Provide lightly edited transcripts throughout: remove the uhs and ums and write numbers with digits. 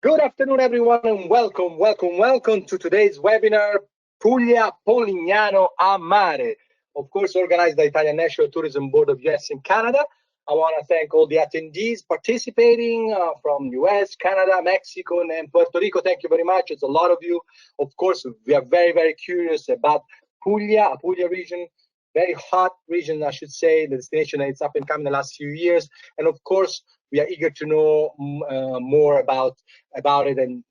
Good afternoon, everyone, and welcome to today's webinar, Puglia Polignano a Mare, of course, organized by Italian National Tourism Board of US and Canada. I want to thank all the attendees participating from US, Canada, Mexico, and Puerto Rico. Thank you very much. It's a lot of you. Of course, we are very, very curious about Puglia, a Puglia region, very hot region, I should say, the destination that's up and coming the last few years. And of course, we are eager to know more about it, and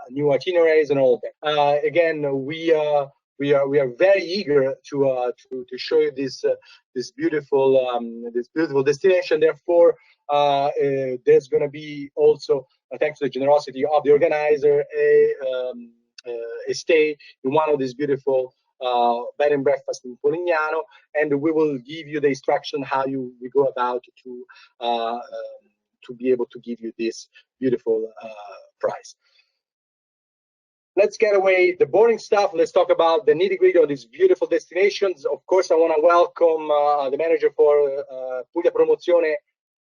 new itineraries and all that. Again, we are very eager to show you this beautiful destination. Therefore, there's going to be also, thanks to the generosity of the organizer, a stay in one of these beautiful bed and breakfast in Polignano, and we will give you the instruction how we go about to be able to give you this beautiful prize. Let's get away the boring stuff. Let's talk about the nitty-gritty of these beautiful destinations. Of course, I want to welcome the manager for Puglia Promozione,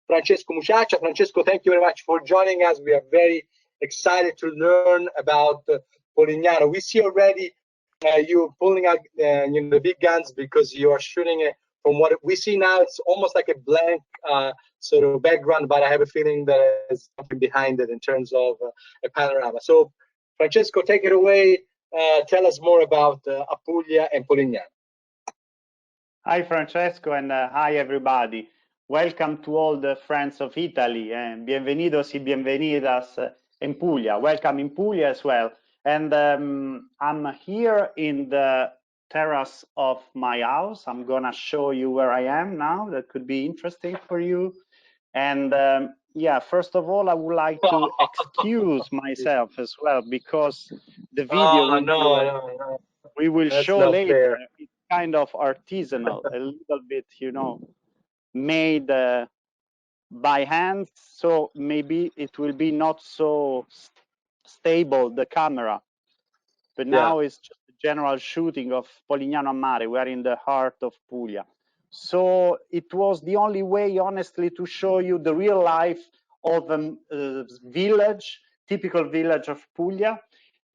Francesco Muciaccia. Francesco, thank you very much for joining us. We are very excited to learn about Polignano. We see already you pulling out the big guns, because you are shooting it. From what we see now, it's almost like a blank sort of background, but I have a feeling that there's something behind it in terms of a panorama. So, Francesco, take it away. Tell us more about Apulia and Polignano. Hi, Francesco, and hi, everybody. Welcome to all the friends of Italy, and bienvenidos y bienvenidas in Puglia. Welcome in Puglia as well. And I'm here in the terrace of my house. I'm gonna show you where I am now. That could be interesting for you. And yeah, first of all, I would like to excuse myself as well, because the video we will show later, it's kind of artisanal, a little bit, made by hand. So maybe it will be not so stable, the camera. But now it's just a general shooting of Polignano a Mare. We are in the heart of Puglia. So it was the only way, honestly, to show you the real life of a village, typical village of Puglia,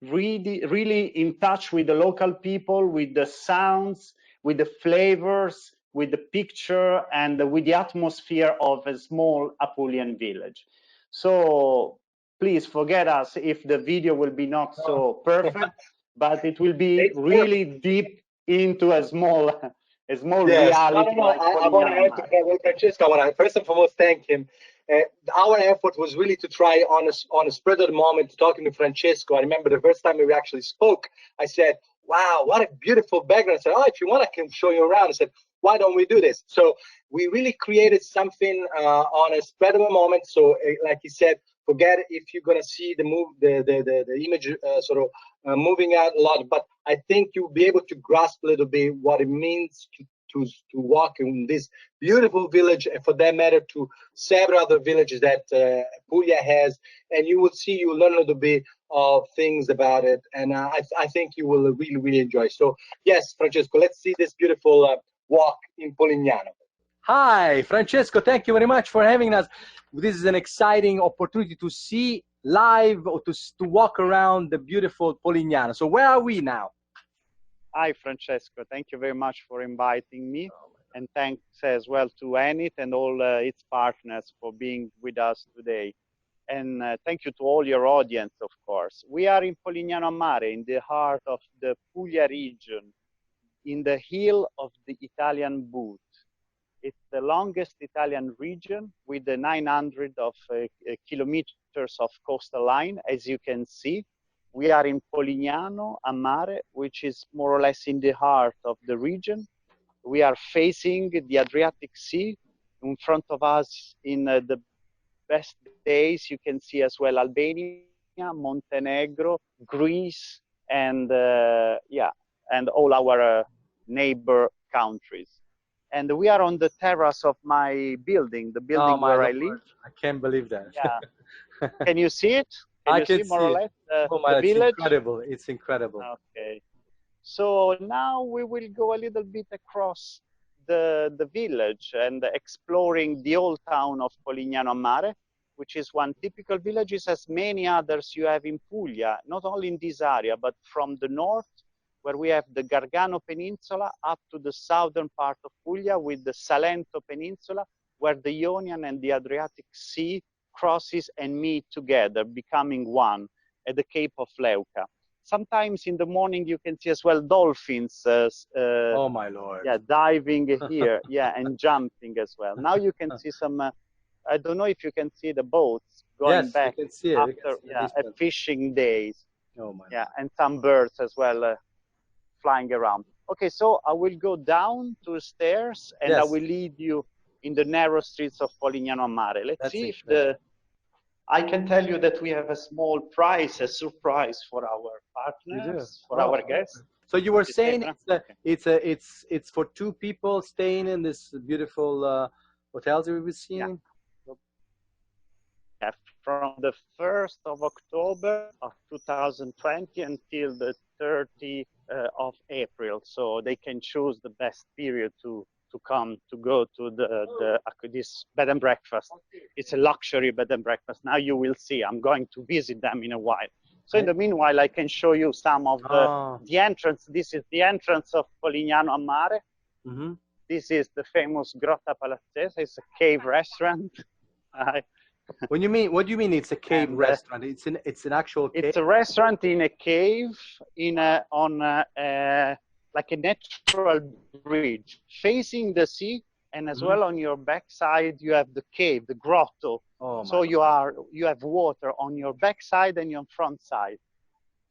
really in touch with the local people, with the sounds, with the flavors, with the picture, and with the atmosphere of a small Apulian village. So please forget us if the video will be not so perfect, but it will be really deep into a small reality. I want to Francesco. I want to first and foremost thank him. Our effort was really to try on a spread of the moment, talking to Francesco. I remember the first time we actually spoke, I said, wow, what a beautiful background. I said, oh, if you want, I can show you around. I said, why don't we do this? So we really created something on a spread of a moment. So like he said, forget if you're going to see the image sort of moving out a lot, but I think you'll be able to grasp a little bit what it means to walk in this beautiful village, and for that matter to several other villages that Puglia has, and you will learn a little bit of things about it, and I think you will really enjoy. So yes, Francesco, let's see this beautiful walk in Polignano. Hi, Francesco, thank you very much for having us. This is an exciting opportunity to see live, or to walk around the beautiful Polignano. So where are we now? Hi, Francesco. Thank you very much for inviting me. And thanks as well to Enit and all its partners for being with us today. And thank you to all your audience, of course. We are in Polignano a Mare, in the heart of the Puglia region, in the heel of the Italian boot. It's the longest Italian region with the 900 of kilometers of coastal line, as you can see. We are in Polignano a Mare, which is more or less in the heart of the region. We are facing the Adriatic Sea. In front of us, in the best days, you can see as well Albania, Montenegro, Greece, and and all our neighbor countries. And we are on the terrace of my building, the building where I live. I can't believe that. Yeah. Can you see it? I can see more or less the it's village? Incredible. It's incredible. Okay. So now we will go a little bit across the village and exploring the old town of Polignano a Mare. which is one typical village, is as many others you have in Puglia, not only in this area, but from the north, where we have the Gargano Peninsula, up to the southern part of Puglia with the Salento Peninsula, where the Ionian and the Adriatic Sea crosses and meet together, becoming one at the Cape of Leuca. Sometimes in the morning you can see as well dolphins. Oh my Lord! Yeah, diving here, yeah, and jumping as well. Now you can see some. I don't know if you can see the boats going back you can see it. after a fishing days. Oh my yeah, and some birds as well flying around. Okay, so I will go down to the stairs and I will lead you in the narrow streets of Polignano a Mare. Let's see if I can tell you that we have a small prize, a surprise for our partners, for our guests. So you were saying it's for two people staying in this beautiful hotels we were seeing? Yeah, from the 1st of October of 2020 until the 30th of April. So they can choose the best period to come to go to this bed and breakfast. It's a luxury bed and breakfast. Now you will see. I'm going to visit them in a while. So in the meanwhile, I can show you some of the entrance. This is the entrance of Polignano a Mare. Mm-hmm. This is the famous Grotta Palazzese. It's a cave restaurant. What do you mean? It's a cave restaurant. It's an actual cave. It's a restaurant in a cave like a natural bridge facing the sea, and as well on your backside you have the cave, the grotto. Oh, so you have water on your backside and your front side.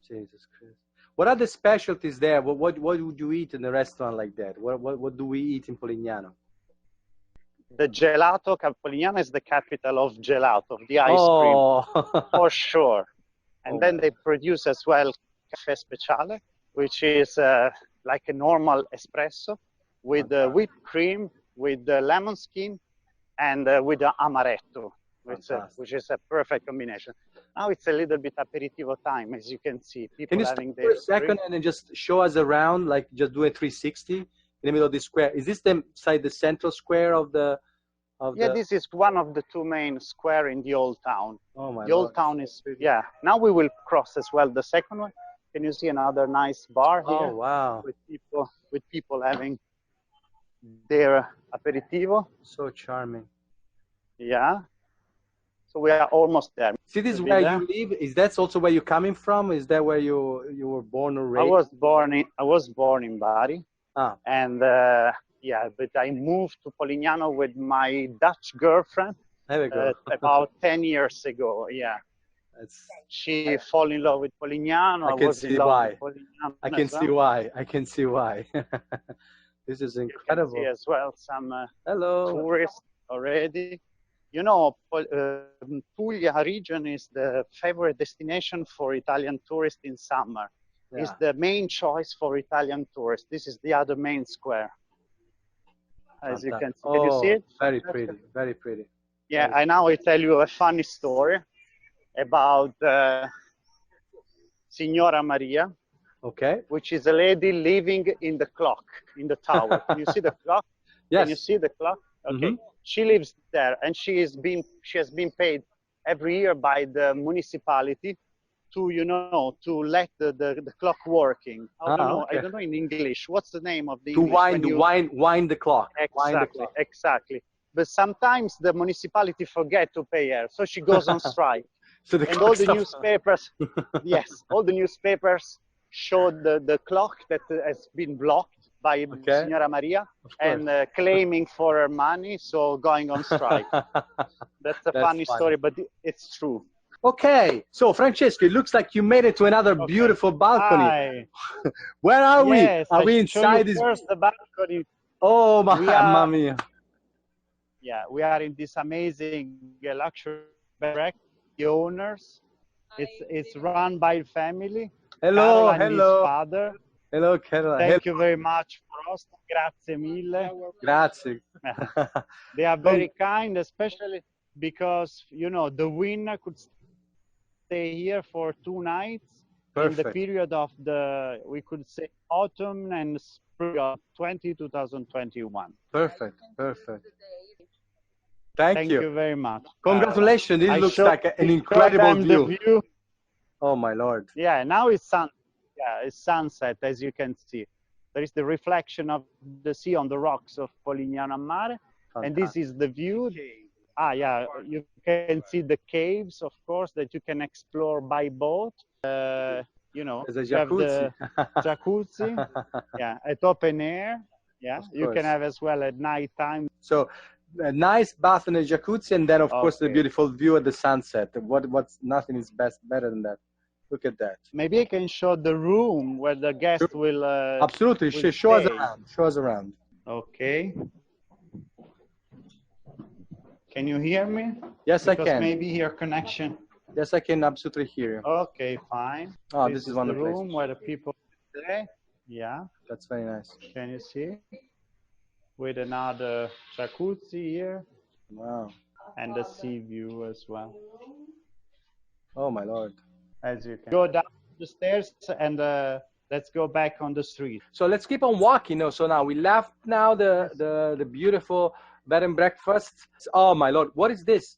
Jesus Christ! What are the specialties there? What would you eat in a restaurant like that? What do we eat in Polignano? The gelato. Polignano is the capital of gelato, of the ice cream, for sure. And then they produce as well caffè speciale, which is like a normal espresso with whipped cream, with the lemon skin, and with the amaretto, which is a perfect combination. Now it's a little bit aperitivo time, as you can see. People having for a second and then just show us around, like just do a 360 in the middle of the square. Is this the central square of the? This is one of the two main square in the old town. Oh my! The old town is Now we will cross as well the second one. Can you see another nice bar here? Oh wow! With people having their aperitivo. So charming. Yeah. So we are almost there. See, this is where you live. Is that also where you're coming from? Is that where you were born or raised? I was born in Bari. And but I moved to Polignano with my Dutch girlfriend about 10 years ago. Yeah. She fell in love with Polignano. I can see why. I can see why. I can see why. This is incredible. You can see as well some tourists already. You know, Puglia region is the favorite destination for Italian tourists in summer. Yeah. It's the main choice for Italian tourists. This is the other main square. As you can see. Can you see it? Very pretty, very pretty. Yeah, I now will tell you a funny story about Signora Maria. Okay. Which is a lady living in the clock, in the tower. Can you see the clock? Yes. Can you see the clock? Okay. She lives there, and she has been paid every year by the municipality to let the clock working. I don't know in English. What's the name of the to wind the clock. Exactly. But sometimes the municipality forget to pay her, so she goes on strike. So and all the newspapers, all the newspapers show the clock that has been blocked by Signora Maria and claiming for her money, so going on strike. That's a funny story, but it's true. Okay, so Francesco, it looks like you made it to another beautiful balcony. Hi. Where are we? Are we inside this? First, the balcony. Oh, mamma mia. Yeah, we are in this amazing luxury breakfast. The owners. It's run by family. Hello, Caroline, his father. Hello, Caroline. Thank you very much, Frost. Grazie mille. Grazie. They are very kind, especially because, the winner could stay here for 2 nights. Perfect. In the period of we could say, autumn and spring of 2021. Perfect, perfect. Thank you very much. Congratulations. This looks like an incredible view. Oh my Lord. Yeah, now it's it's sunset, as you can see. There is the reflection of the sea on the rocks of Polignano Mare. Fantastic. And this is the view. Yeah, you can see the caves, of course, that you can explore by boat. You know, there's a you have jacuzzi. the jacuzzi, yeah, at open air. Yeah, you can have as well at night time. So a nice bath in a jacuzzi, and then of course the beautiful view at the sunset. What's nothing is better than that. Look at that. Maybe I can show the room where the guest will. Absolutely, will show us around. Show us around. Okay. Can you hear me? Yes, because I can. Maybe your connection. Yes, I can absolutely hear you. Okay, fine. Oh, this is one the of the room places. where the people stay. Yeah. That's very nice. Can you see? With another jacuzzi here. Wow. And the sea view as well. Oh my Lord. As you can go down the stairs and let's go back on the street. So let's keep on walking. So now we left the beautiful bed and breakfast. Oh my Lord, what is this?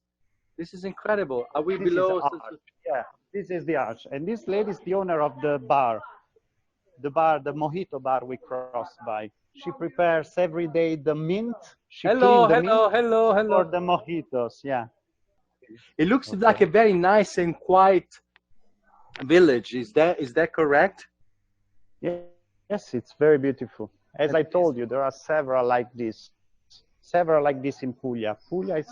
This is incredible. Are we below? Yeah, this is the arch. And this lady is the owner of the bar. The mojito bar we crossed by. She prepares every day the mint. She hello. For the mojitos, yeah. It looks like a very nice and quiet village. Is that correct? Yeah. Yes, it's very beautiful. As I told you, there are several like this. Several like this in Puglia. Puglia is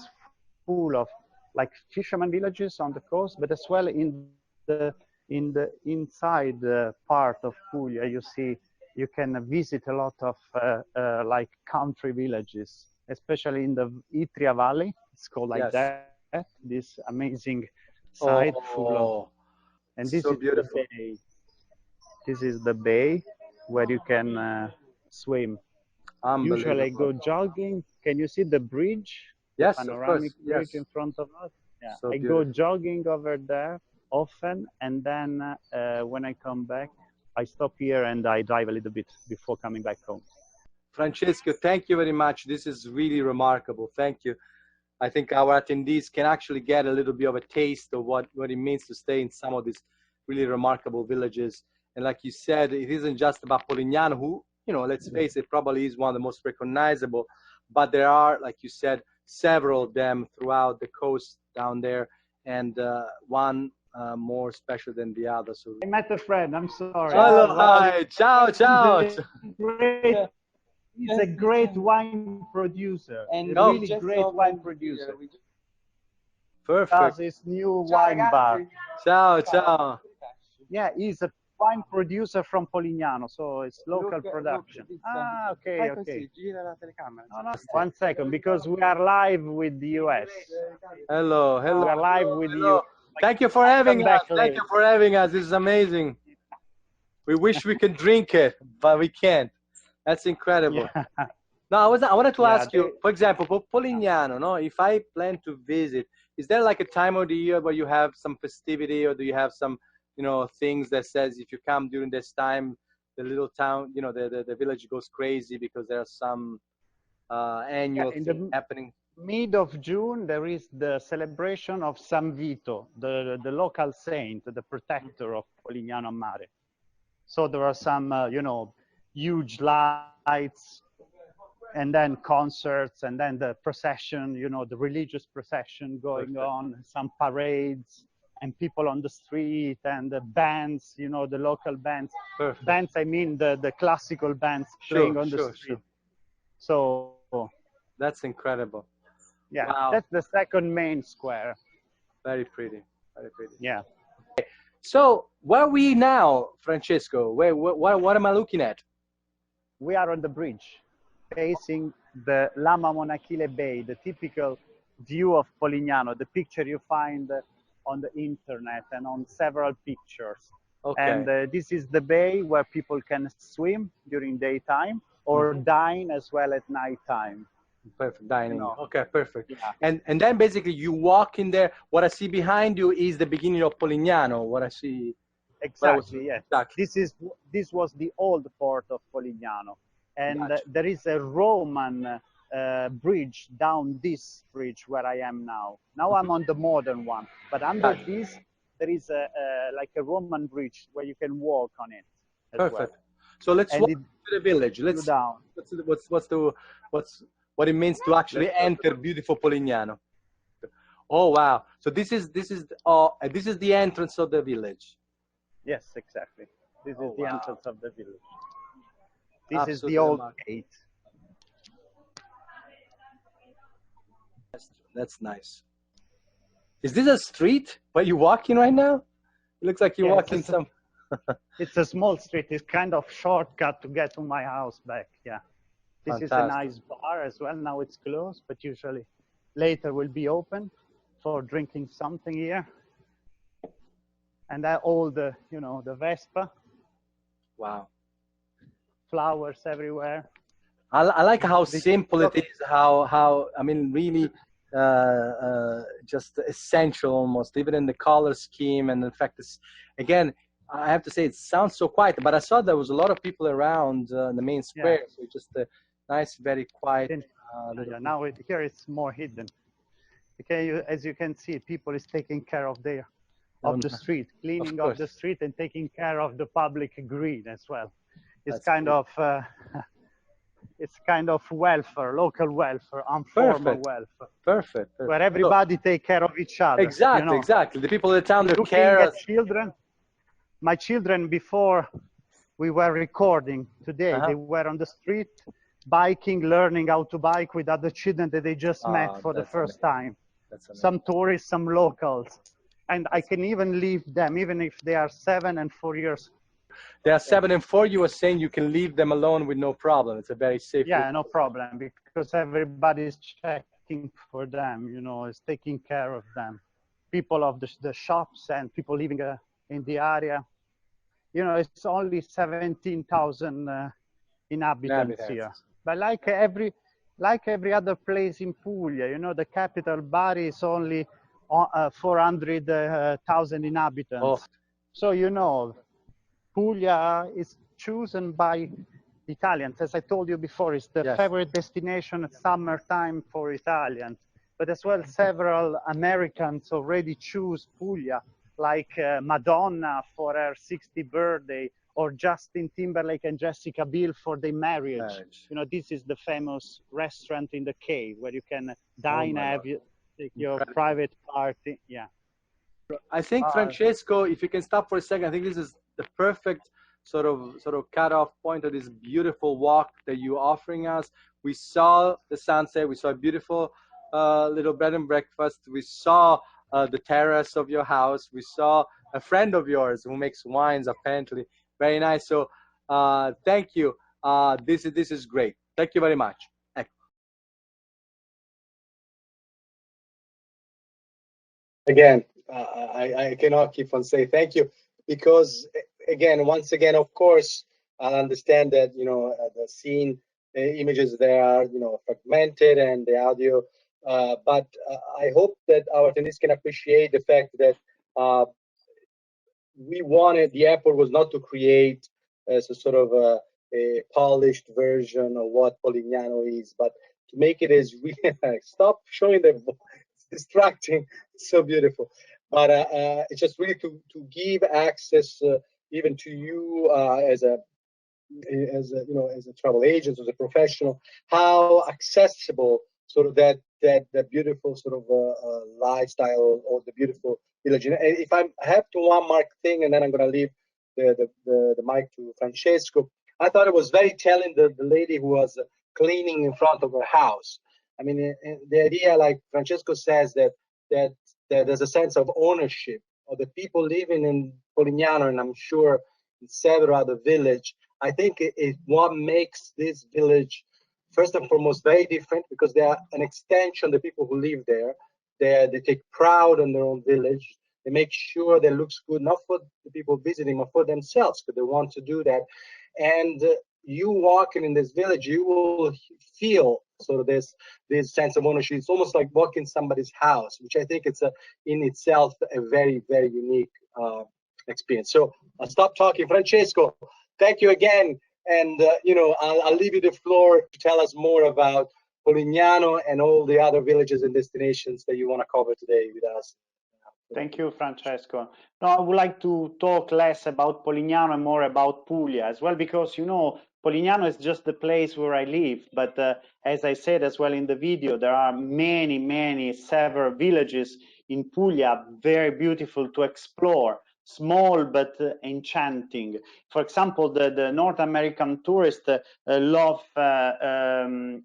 full of like fishermen villages on the coast, but as well in the inside part of Puglia, you can visit a lot of like country villages, especially in the Itria Valley. It's called like that. This amazing side full of, and this is beautiful. The bay. This is the bay where you can swim. Usually I go jogging. Can you see the bridge? Yes, the panoramic bridge in front of us. Yeah, so I go jogging over there often, and then when I come back, I stop here and I drive a little bit before coming back home. Francesco, thank you very much. This is really remarkable. Thank you. I think our attendees can actually get a little bit of a taste of what it means to stay in some of these really remarkable villages. And like you said, it isn't just about Polignano, who, you know, let's face it, probably is one of the most recognizable, but there are, like you said, several of them throughout the coast down there, and one more special than the other. So I met a friend. I'm sorry. Hello, hi, ciao, ciao. He's a great wine producer, and really great wine producer. Perfect. Does his new wine bar. Ciao, ciao. Yeah, he's a wine producer from Polignano, so it's local production. Ah, okay, okay. No, 1 second, because we are live with the US. Hello, hello. We are live with you. Thank you for having us. Thank you for having us. This is amazing. We wish we could drink it, but we can't. That's incredible. Yeah. Now, I wanted to ask you, for example, for Polignano, no, if I plan to visit, is there like a time of the year where you have some festivity, or do you have some, you know, things that says if you come during this time, the little town, you know, the village goes crazy because there are some annual thing happening? Mid of June, there is the celebration of San Vito, the local saint, the protector of Polignano Mare. So there are some, you know, huge lights, and then concerts, and then the procession, you know, the religious procession going on, some parades, and people on the street, and the bands, you know, the local bands. Bands, I mean the classical bands playing on the street. So that's incredible. Yeah, that's the second main square. Very pretty, very pretty. Yeah. So where are we now, Francesco? What am I looking at? We are on the bridge, facing the Lama Monachile Bay, the typical view of Polignano, the picture you find on the internet and on several pictures. Okay. And this is the bay where people can swim during daytime or dine as well at nighttime. Perfect, dining. You know. Okay, perfect. Yeah. And then basically you walk in there. What I see behind you is the beginning of Polignano. What I see. Exactly, yes. Exactly. This was the old port of Polignano. And there is a Roman bridge down this bridge where I am now. Now I'm on the modern one, but under this there is like a Roman bridge where you can walk on it as Perfect. well. So let's And walk to the village. Let's down. what it means to actually enter beautiful Polignano. Oh wow! So this is the entrance of the village. Yes, exactly. This is the entrance of the village. This Absolutely is the old gate. That's nice. Is this a street where you're walking right now? It looks like you're walking some. It's a small street. It's kind of shortcut to get to my house back. Yeah. This is a nice bar as well. Now it's closed, but usually later will be open for drinking something here. And all the, you know, the Vespa. Wow. Flowers everywhere. I like how simple it is. How I mean, really, just essential almost, even in the color scheme. And in fact, it's, again, I have to say, it sounds so quiet. But I saw there was a lot of people around the main square, so just a nice, very quiet. Now here it's more hidden. Okay, as you can see, people is taking care of the street, cleaning of the street, and taking care of the public green as well. It's kind of it's kind of welfare, local welfare, informal welfare. Perfect. Where everybody take care of each other. Exactly, you know? Exactly. The people in the town, they care. At children. My children, before we were recording today, they were on the street biking, learning how to bike with other children that they just met for the first time. Some tourists, some locals. And I can even leave them, even if they are 7 and 4 years. They are 7 and 4. You were saying you can leave them alone with no problem. It's a very safe. Yeah, no problem, because everybody is checking for them, you know, is taking care of them. People of the shops and people living in the area. You know, it's only 17,000 inhabitants here. But like every other place in Puglia, you know, the capital Bari is only 400,000 inhabitants. So, you know, Puglia is chosen by Italians. As I told you before, it's the favorite destination at summertime for Italians. But as well, several Americans already choose Puglia, like Madonna for her 60th birthday, or Justin Timberlake and Jessica Biel for their marriage. You know, this is the famous restaurant in the cave where you can dine, take your private party. Yeah. I think, Francesco, if you can stop for a second, I think this is the perfect sort of cut-off point of this beautiful walk that you're offering us. We saw the sunset. We saw a beautiful little bed and breakfast. We saw the terrace of your house. We saw a friend of yours who makes wines, apparently. Very nice. So thank you. This is great. Thank you very much. Again, I cannot keep on saying thank you, because once again, of course, I understand that, you know, the scene images, they are, you know, fragmented, and the audio, but I hope that our attendees can appreciate the fact that we wanted, the effort was not to create a sort of a polished version of what Polignano is, but to make it as really stop showing the it's distracting. It's so beautiful, but it's just really to give access even to you as a you know, as a travel agent, as a professional, how accessible sort of that beautiful sort of lifestyle, or the beautiful village. And if I have to one mark thing, and then I'm going to leave the mic to Francesco, I thought it was very telling, the lady who was cleaning in front of her house. I mean, the idea, like Francesco says, that there's a sense of ownership of the people living in Polignano, and I'm sure in several other villages. I think it what makes this village, first and foremost, very different, because they are an extension, the people who live there. They take pride in their own village. They make sure that it looks good, not for the people visiting, but for themselves, because they want to do that. And you walking in this village, you will feel sort of this sense of ownership. It's almost like walking somebody's house, which I think it's in itself a very, very unique experience. So I'll stop talking. Francesco, thank you again. And, you know, I'll leave you the floor to tell us more about Polignano and all the other villages and destinations that you want to cover today with us. Thank you, Francesco. Now, I would like to talk less about Polignano and more about Puglia as well, because, you know, Polignano is just the place where I live. But as I said as well in the video, there are several villages in Puglia, very beautiful to explore, small but enchanting. For example, the North American tourists love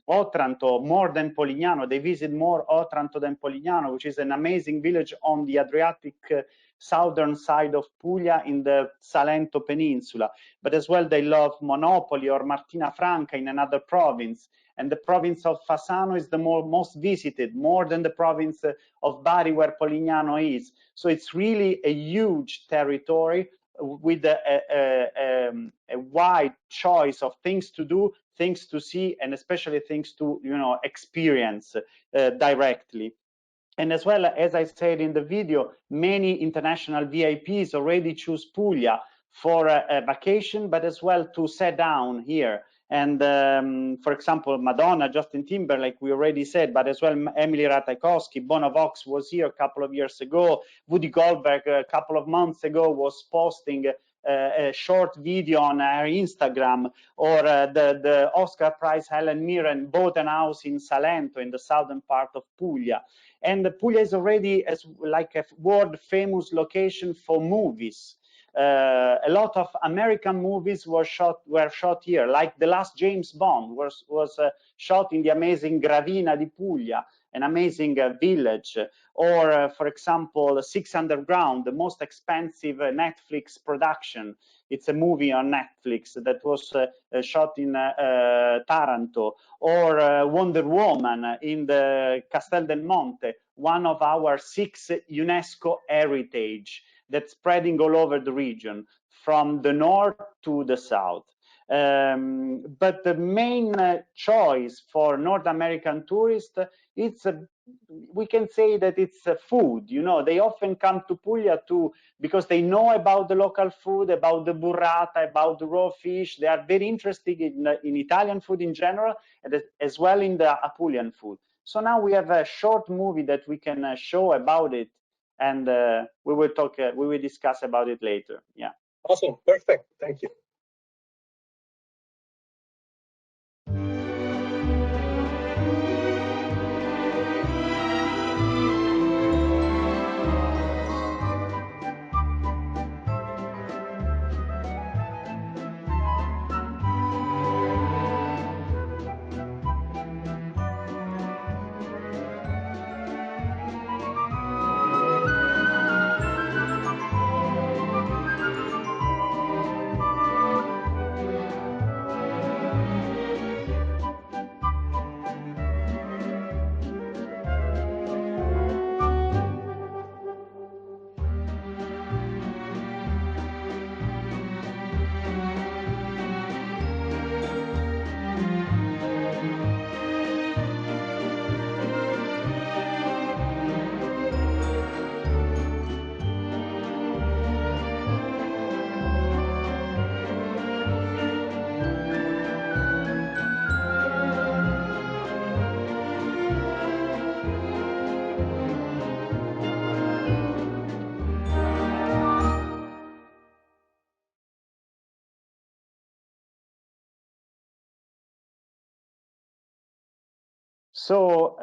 Otranto more than Polignano. They visit more Otranto than Polignano, which is an amazing village on the Adriatic southern side of Puglia in the Salento Peninsula. But as well, they love Monopoli or Martina Franca in another province. And the province of Fasano is the most visited, more than the province of Bari, where Polignano is. So it's really a huge territory with a wide choice of things to do, things to see, and especially things to, you know, experience directly. And as well, as I said in the video, many international VIPs already choose Puglia for a vacation, but as well to sit down here. And for example, Madonna, Justin Timberlake, we already said, but as well, Emily Ratajkowski, Bono Vox was here a couple of years ago. Woody Goldberg, a couple of months ago, was posting a short video on her Instagram, or the Oscar Prize Helen Mirren bought a house in Salento, in the southern part of Puglia. And Puglia is already like a world famous location for movies. A lot of American movies were shot here, like the last James Bond was shot in the amazing Gravina di Puglia, an amazing village. Or, for example, Six Underground, the most expensive Netflix production. It's a movie on Netflix that was shot in Taranto. Or Wonder Woman in the Castel del Monte, one of our 6 UNESCO heritage that's spreading all over the region, from the north to the south. But the main choice for North American tourists, we can say that it's food. You know, they often come to Puglia because they know about the local food, about the burrata, about the raw fish. They are very interested in Italian food in general, and as well in the Apulian food. So now we have a short movie that we can show about it, and we will discuss about it later. Yeah. Awesome, perfect, thank you. So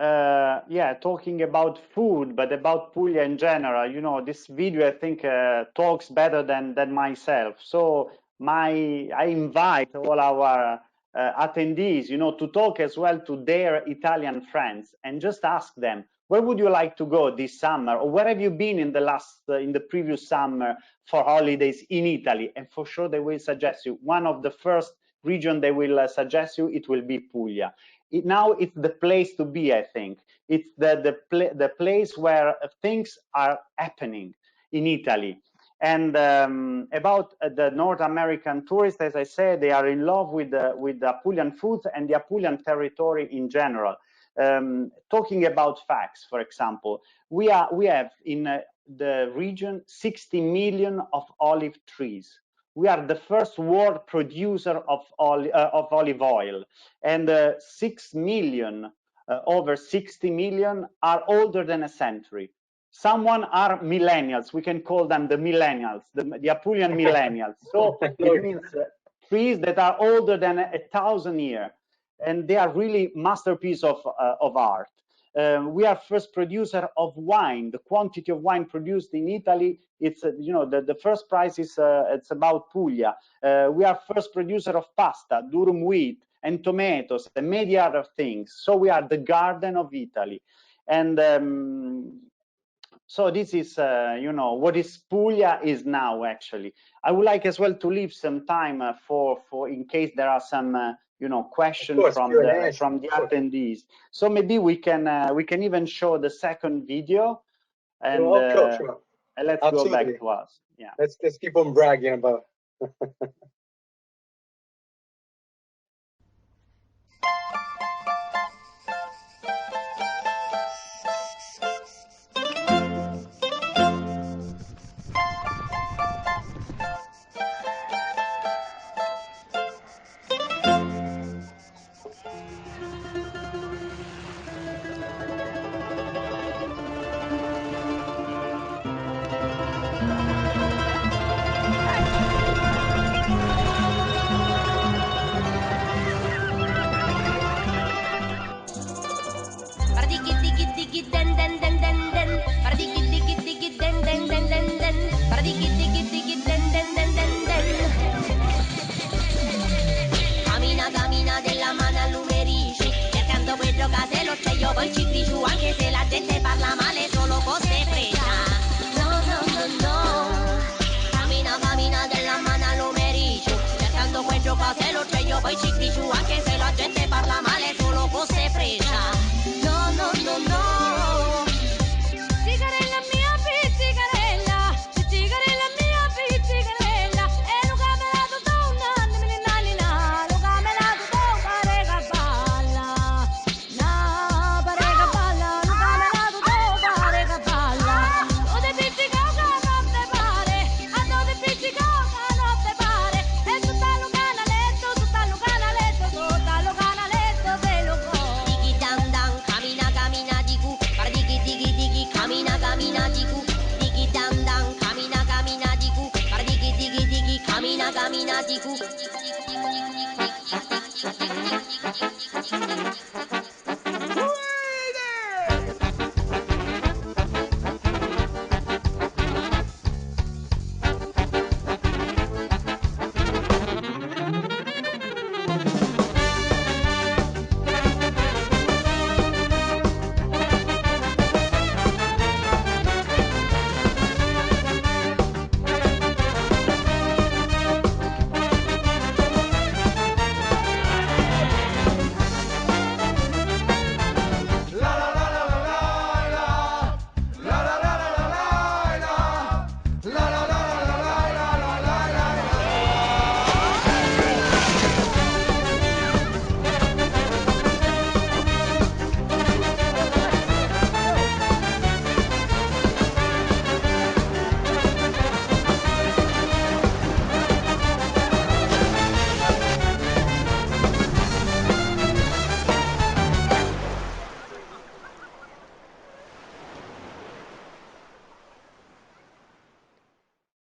yeah, talking about food, but about Puglia in general, you know, this video I think talks better than myself. So I invite all our attendees, you know, to talk as well to their Italian friends and just ask them, where would you like to go this summer, or where have you been in the previous summer for holidays in Italy? And for sure they will suggest you one of the first region they will suggest you. It will be Puglia. Now it's the place to be. I think it's the place where things are happening in Italy. And about the North American tourists, as I said, they are in love with the Apulian foods and the Apulian territory in general. Talking about facts, for example, we have in the region 60 million of olive trees. We are the first world producer of olive oil, and 6 million over 60 million, are older than a century. Someone are millennials. We can call them the millennials, the Apulian millennials. So it means trees that are older than 1,000 years, and they are really masterpiece of art. We are first producer of wine. The quantity of wine produced in Italy, it's you know, the first prize is it's about Puglia. We are first producer of pasta, durum wheat, and tomatoes, and many other things. So we are the garden of Italy, and so this is, you know, what is Puglia is now. Actually, I would like as well to leave some time for in case there are some you know, questions from the attendees. So maybe we can even show the second video, and sure. Let's Absolutely. Go back to us. Yeah. Let's keep on bragging about. Cammina della mano all'umerisci, cercando quel giocatello c'è io poi ci giù, anche se la gente parla male solo fosse freccia. No, no, no, no. Cammina della mano all'umerisci, cercando quel giocatello c'è io poi ci giù, anche se la gente parla male solo fosse freccia. No, no, no, no. Cigarella mia pizzicarella, cigarella mia pizzicarella, e lo camerato donna, nalina, lo camerato do parega balla, na parega balla, lo camerato do parega balla, o de pizzicaca non te pare, a do de pizzicaca non te pare, e tutta lo canaletto se lo go. Digi dan dan, cammina di cu, par digi cammina di cu, digi dan dan, cammina di cu, par digi cammina di cu.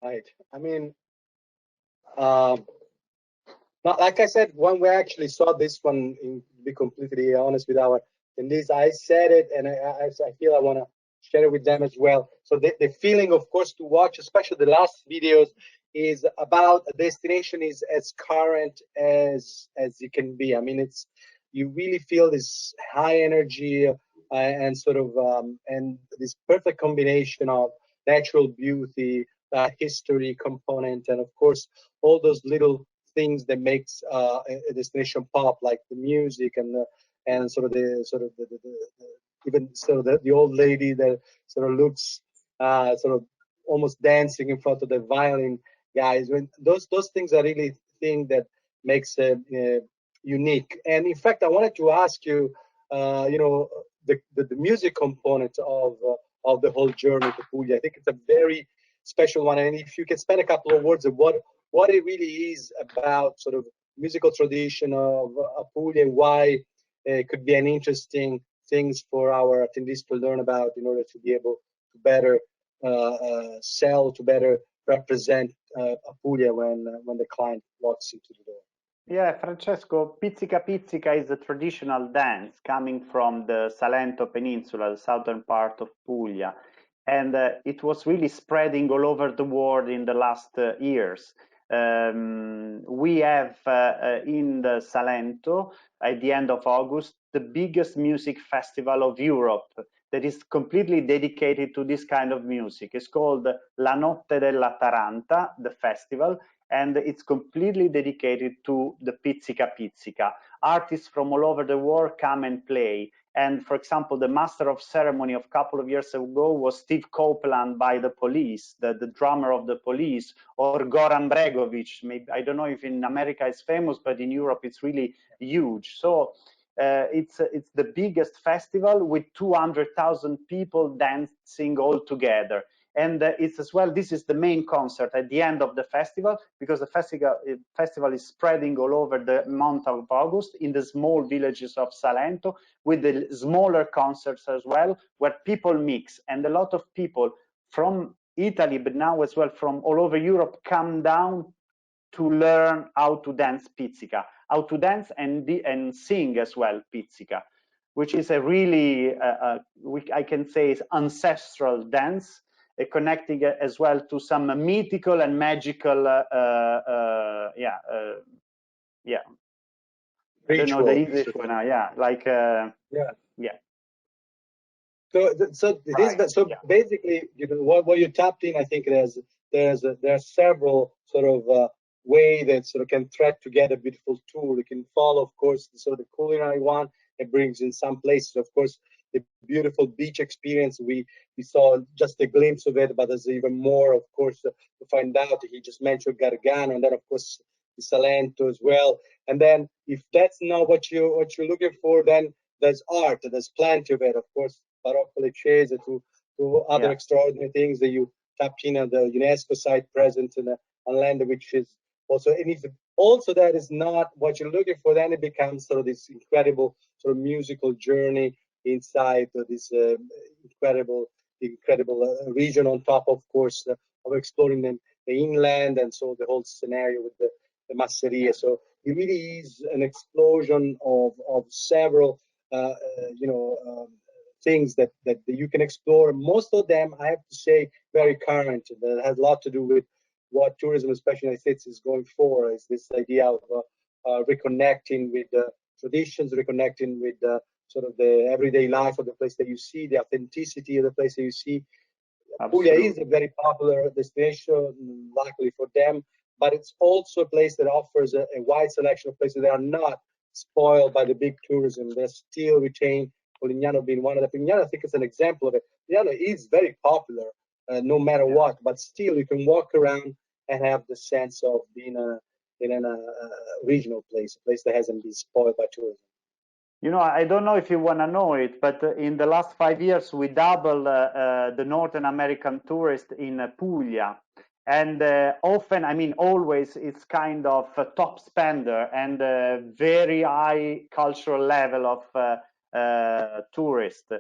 Right. I mean, like I said, when we actually saw this one, to be completely honest with our attendees, I said it, and I feel I want to share it with them as well. So the feeling, of course, to watch, especially the last videos, is about a destination is as current as it can be. I mean, it's, you really feel this high energy and sort of and this perfect combination of natural beauty, history component, and of course all those little things that makes a destination pop, like the music and even sort of the old lady that sort of looks sort of almost dancing in front of the violin guys. When those things are really thing that makes unique. And in fact, I wanted to ask you, you know, the music component of the whole journey to Puglia. I think it's a very special one, and if you can spend a couple of words of what it really is about sort of musical tradition of Puglia, and why it could be an interesting things for our attendees to learn about in order to be able to better sell, to better represent Puglia when the client walks into the door. Yeah, Francesco, Pizzica Pizzica is a traditional dance coming from the Salento Peninsula, the southern part of Puglia. And it was really spreading all over the world in the last years. We have in the Salento, at the end of August, the biggest music festival of Europe that is completely dedicated to this kind of music. It's called La Notte della Taranta, the festival, and it's completely dedicated to the Pizzica Pizzica. Artists from all over the world come and play. And for example, the master of ceremony of a couple of years ago was Steve Copeland by the Police, the drummer of the Police, or Goran Bregovic. Maybe, I don't know if in America it's famous, but in Europe it's really huge. So it's the biggest festival with 200,000 people dancing all together. And it's as well, this is the main concert at the end of the festival, because the festival is spreading all over the month of August in the small villages of Salento, with the smaller concerts as well, where people mix. And a lot of people from Italy, but now as well from all over Europe, come down to learn how to dance Pizzica, how to dance and sing as well Pizzica, which is a really, I can say, is ancestral dance, connecting as well to some mythical and magical, I don't know the English one now. Yeah, like yeah. So basically, you know, what you tapped in, I think there are several sort of way that sort of can thread together a beautiful tour. You can follow, of course, the sort of culinary one. It brings in some places, of course, the beautiful beach experience. We saw just a glimpse of it, but there's even more, of course, to find out. He just mentioned Gargano, and then of course the Salento as well. And then if that's not what you're looking for, then there's art. There's plenty of it, of course. Barocco Leccese to other extraordinary things that you tapped in on the UNESCO site present in on land, which is also, and if also that is not what you're looking for, then it becomes sort of this incredible sort of musical journey inside this incredible region on top, of course, of exploring the inland, and so the whole scenario with the Masseria. So it really is an explosion of several things that you can explore. Most of them, I have to say, very current. That has a lot to do with what tourism, especially in the States, is going for. Is this idea of reconnecting with the traditions, reconnecting with sort of the everyday life of the place that you see, the authenticity of the place that you see. Puglia is a very popular destination, luckily for them, but it's also a place that offers a wide selection of places that are not spoiled by the big tourism. They still retain, Polignano being one of them. Polignano, I think, is an example of it. Polignano is very popular, no matter what, but still you can walk around and have the sense of being in a regional place, a place that hasn't been spoiled by tourism. You know, I don't know if you want to know it, but in the last 5 years, we doubled the Northern American tourist in Puglia. And often, I mean, always, it's kind of a top spender and a very high cultural level of tourists.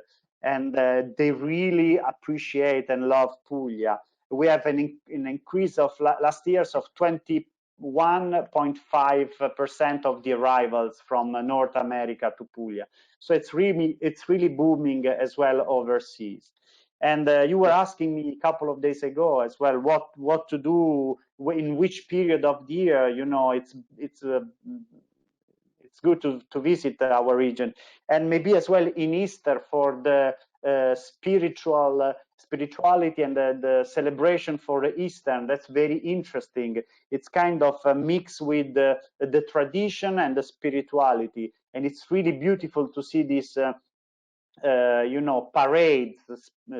And they really appreciate and love Puglia. We have an increase of last year's of 21.5% of the arrivals from North America to Puglia. So it's really booming as well overseas. And you were asking me a couple of days ago as well what to do in which period of the year. You know, it's good to visit our region, and maybe as well in Easter for the spirituality and the celebration for the Easter. That's very interesting. It's kind of a mix with the tradition and the spirituality, and it's really beautiful to see this parades,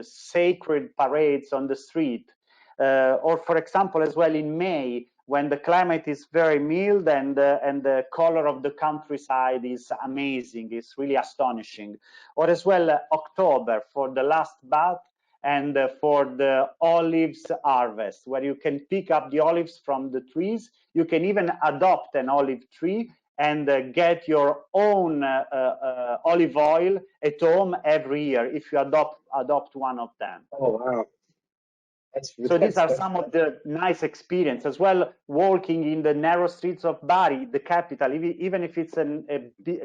sacred parades on the street, or for example as well in May, when the climate is very mild and the color of the countryside is amazing. It's really astonishing. Or as well October for the last bath and for the olives harvest, where you can pick up the olives from the trees. You can even adopt an olive tree and get your own olive oil at home every year if you adopt one of them. Oh wow. So these are some of the nice experience as well. Walking in the narrow streets of Bari, the capital, even if it's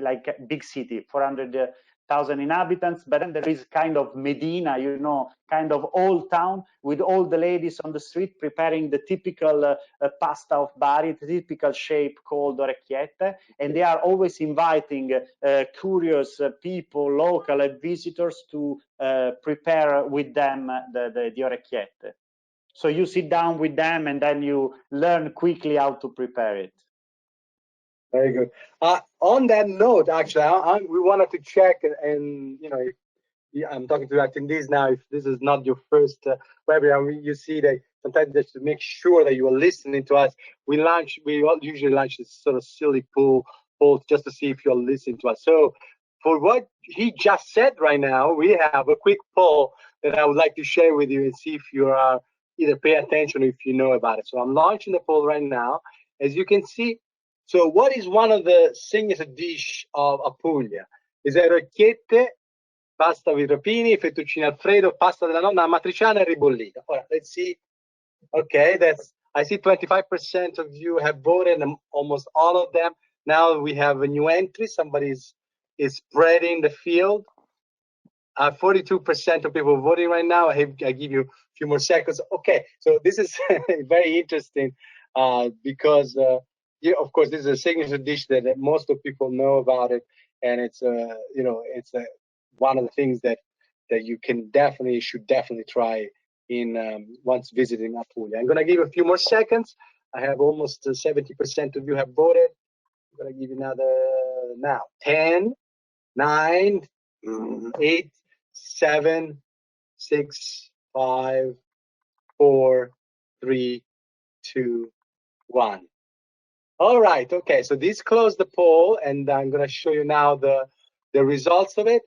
like a big city, 400,000 inhabitants, but then there is kind of Medina, you know, kind of old town with all the ladies on the street preparing the typical pasta of Bari, the typical shape called orecchiette, and they are always inviting curious people, local visitors to prepare with them the orecchiette. So you sit down with them and then you learn quickly how to prepare it. Very good. On that note, actually, we wanted to check, and you know, I'm talking to attendees now. If this is not your first webinar, you see that sometimes just to make sure that you are listening to us, we usually launch this sort of silly poll just to see if you're listening to us. So for what he just said right now, we have a quick poll that I would like to share with you and see if you are either pay attention or if you know about it. So I'm launching the poll right now. As you can see, so what is one of the signature dish of Puglia? Is it orecchiette, pasta with rapini, fettuccine alfredo, pasta della nonna, amatriciana, e ribollita? All right, let's see. Okay, I see 25% of you have voted, and almost all of them. Now we have a new entry. Somebody is spreading the field. 42% of people voting right now. I give you a few more seconds. Okay, so this is very interesting because, yeah, of course, this is a signature dish that most of people know about it, and it's you know, it's one of the things that you should definitely try in once visiting Puglia. I'm gonna give a few more seconds. I have almost 70% of you have voted. I'm gonna give you now 10, 9, 8, 7, 6, 5, 4, 3, 2, 1. All right. Okay. So this closed the poll, and I'm going to show you now the results of it.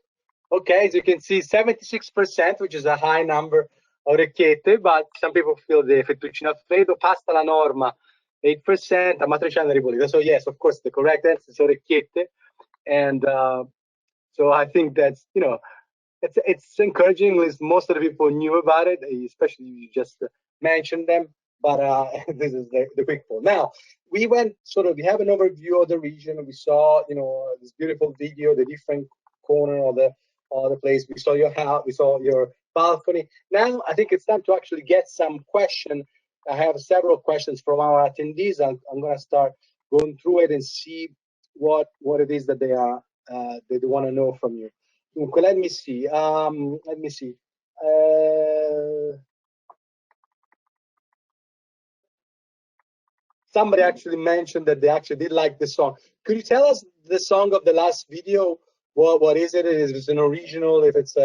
Okay. As you can see, 76%, which is a high number, orecchiette, but some people feel the fettuccine alfredo, pasta alla norma, 8%, amatriciana ribollita. So yes, of course, the correct answer is orecchiette, and so I think that's, you know, it's encouraging. At least most of the people knew about it, especially you just mentioned them. But this is the quick poll. Now we have an overview of the region. We saw, you know, this beautiful video, the different corner of the place. We saw your house. We saw your balcony. Now I think it's time to actually get some questions. I have several questions from our attendees. I'm going to start going through it and see what it is that they want to know from you. Okay, let me see. Somebody actually mentioned that they actually did like the song. Could you tell us the song of the last video? What is it? Is it an original? If it's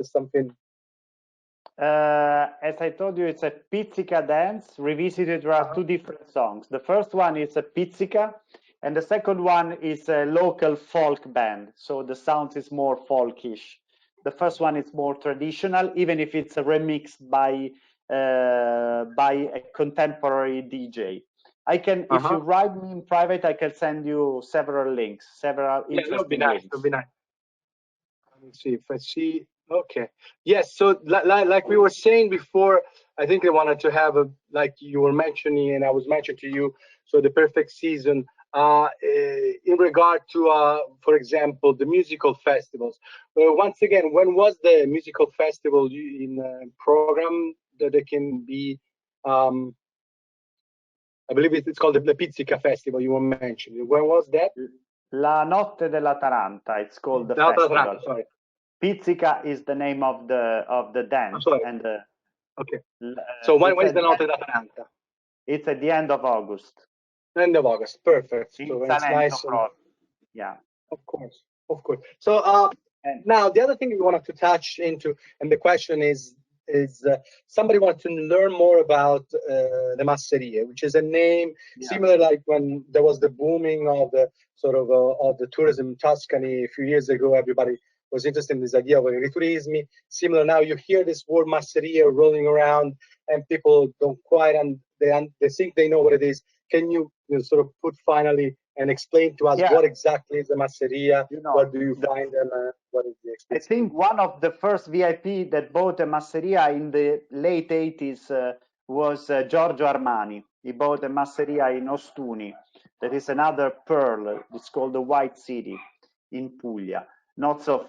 something? As I told you, it's a pizzica dance revisited. There are two different songs. The first one is a pizzica, and the second one is a local folk band. So the sound is more folkish. The first one is more traditional, even if it's a remix by a contemporary DJ. I can, if you write me in private, I can send you several links, several interesting that would be nice. links. That would be nice. Let me see if I see. Okay. Yes. So like we were saying before, I think they wanted to have like you were mentioning, and I was mentioning to you. So the perfect season in regard to, for example, the musical festivals. Once again, when was the musical festival in program that it can be? I believe it's called the Pizzica Festival you were mentioning. When was that? La Notte della Taranta. It's called the festival. Taranta, sorry. Pizzica is the name of the dance. And okay. So when is the Notte della Taranta? It's at the end of August. End of August. Perfect. So it's nice. Yeah. Of course. Of course. So now the other thing we wanted to touch into, and the question is somebody wants to learn more about the Masserie, which is a name similar like when there was the booming of the sort of the tourism in Tuscany a few years ago. Everybody was interested in this idea of agriturismi. Similar now, you hear this word Masserie rolling around, and people don't quite they think they know what it is. can you, sort of put finally and explain to us what exactly is a masseria? What do you find them? What is the experience? I think one of the first VIP that bought a masseria in the late 80s was Giorgio Armani. He bought a masseria in Ostuni. That is another pearl. It's called the White City in Puglia, not so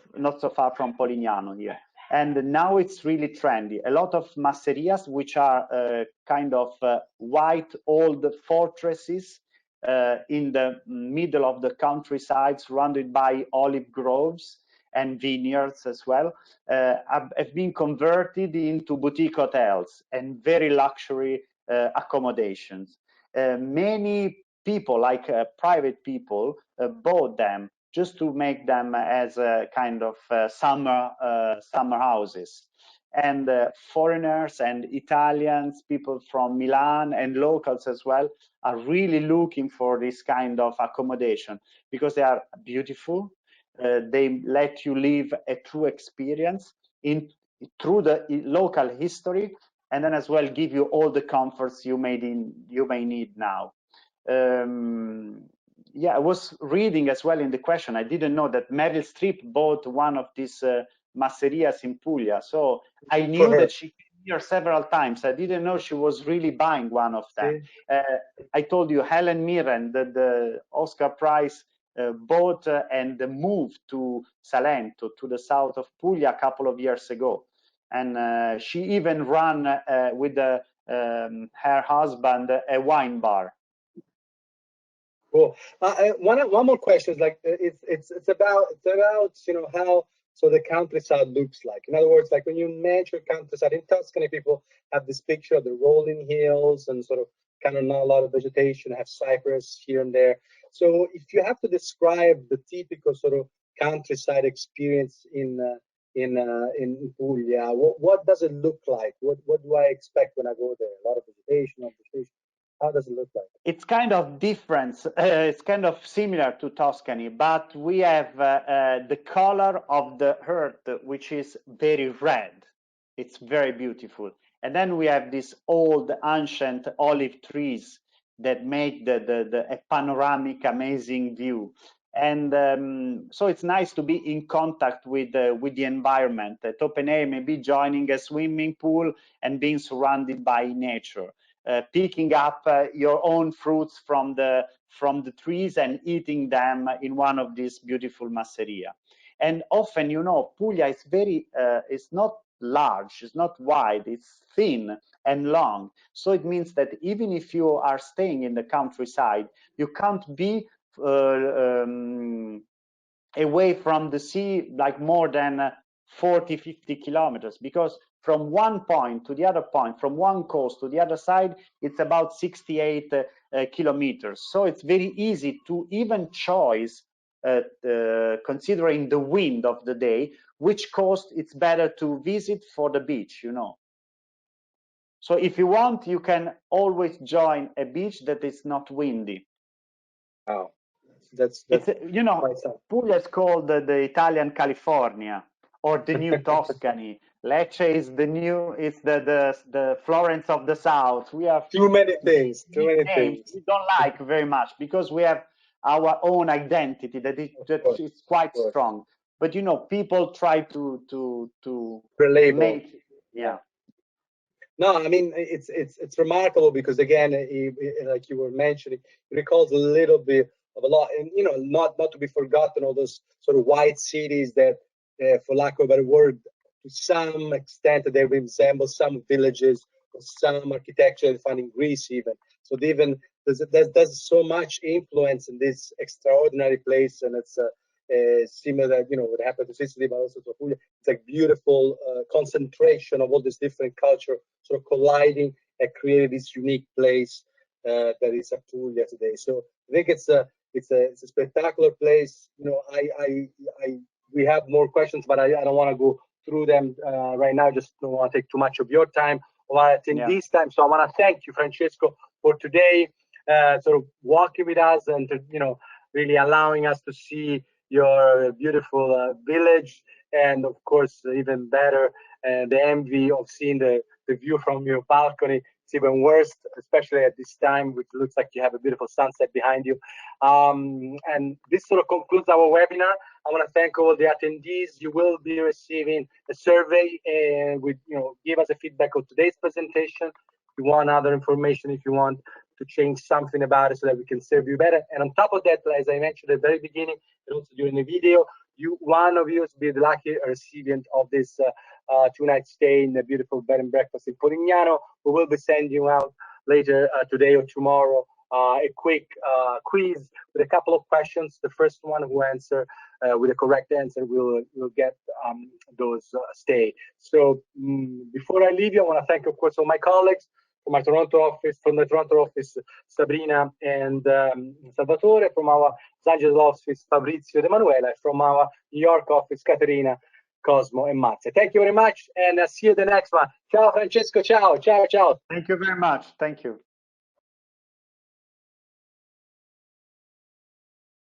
far from Polignano here. And now it's really trendy. A lot of masserias, which are kind of white old fortresses in the middle of the countryside, surrounded by olive groves and vineyards as well, have been converted into boutique hotels and very luxury accommodations. Many people, like private people, bought them just to make them as a kind of summer houses. And foreigners and Italians, people from Milan and locals as well, are really looking for this kind of accommodation because they are beautiful. They let you live a true experience through the local history, and then as well give you all the comforts you may need now. Yeah, I was reading as well in the question. I didn't know that Meryl Streep bought one of these masserias in Puglia. So I knew that she came here several times. I didn't know she was really buying one of them. I told you Helen Mirren, the Oscar Prize, bought and moved to Salento, to the south of Puglia, a couple of years ago. And she even ran with her husband a wine bar. Cool. One more question is like it's about how the countryside looks like. In other words, like when you mention countryside in Tuscany, people have this picture of the rolling hills and sort of kind of not a lot of vegetation, have cypress here and there. So if you have to describe the typical sort of countryside experience in Puglia, what does it look like? What do I expect when I go there? A lot of vegetation, How does it look like? It's kind of different. It's kind of similar to Tuscany, but we have the color of the earth, which is very red. It's very beautiful. And then we have these old, ancient olive trees that make a panoramic, amazing view. And so it's nice to be in contact with the environment, at open air, maybe joining a swimming pool and being surrounded by nature. Picking up your own fruits from the trees and eating them in one of these beautiful masseria. And often, Puglia is it's not large, it's not wide, it's thin and long. So it means that even if you are staying in the countryside, you can't be away from the sea like more than 40-50 kilometers, because from one point to the other point, from one coast to the other side, it's about 68 kilometers. So it's very easy to even choose, considering the wind of the day, which coast it's better to visit for the beach, So if you want, you can always join a beach that is not windy. Wow. That's Puglia is called the Italian California, or the new Tuscany. Lecce is the Florence of the South. We have too many things. We don't like very much because we have our own identity that is quite strong. But people try to relabel. No, I mean it's remarkable because again, like you were mentioning, it recalls a little bit of a lot, and not to be forgotten, all those sort of white cities that, for lack of a better word, to some extent they resemble some villages or some architecture you find in Greece even. So there's so much influence in this extraordinary place, and it's similar, what happened to Sicily, but also to Puglia. It's like beautiful concentration of all this different culture sort of colliding and creating this unique place that is Puglia today. So I think it's a spectacular place. We have more questions, but I don't want to go through them right now. Just don't want to take too much of your time. This time, so I want to thank you, Francesco, for today, sort of walking with us and really allowing us to see your beautiful village and of course, even better, the envy of seeing the view from your balcony. It's even worse, especially at this time, which looks like you have a beautiful sunset behind you. And this sort of concludes our webinar. I want to thank all the attendees. You will be receiving a survey, and give us a feedback on today's presentation. If you want other information, if you want to change something about it so that we can serve you better. And on top of that, as I mentioned at the very beginning, and also during the video, one of you will be the lucky recipient of this 2-night stay in the beautiful bed and breakfast in Polignano. We will be sending you out later today or tomorrow a quick quiz with a couple of questions. The first one who answer with a correct answer will get those stay. So before I leave you, I want to thank, of course, all my colleagues from my Toronto office, Sabrina and Salvatore, from our Los Angeles office, Fabrizio and Emanuela, from our New York office, Caterina, Cosmo, and Mazza. Thank you very much, and see you the next one. Ciao, Francesco. Ciao, ciao, ciao. Thank you very much. Thank you.